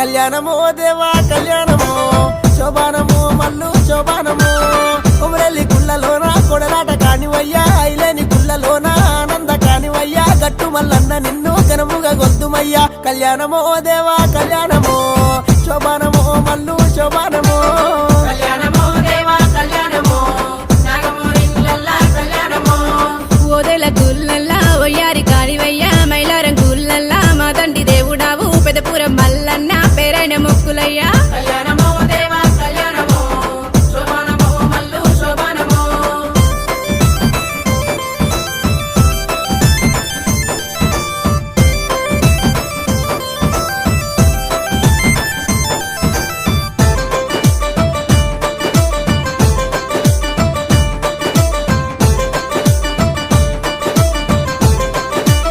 కళ్యాణమో దేవా కళ్యాణమో శోభానమో మల్లు శోభానమో కొమరెల్లి గుళ్ళలోన కొడలాట కానివయ్యా ఐలేని గుళ్ళలోన ఆనంద కానివయ్యా గట్టు మల్లన్న నిన్ను ఘనముగా గొద్దుమయ్యా కళ్యాణమో దేవా కళ్యాణమో శోభానమో మల్లు శోభానమో కళ్యాణమో దేవా కళ్యాణమో నాగమోరి గుళ్ళల్లా కళ్యాణమో ఓదెల గుళ్ళల్లా ఒయ్యారి కానివయ్యా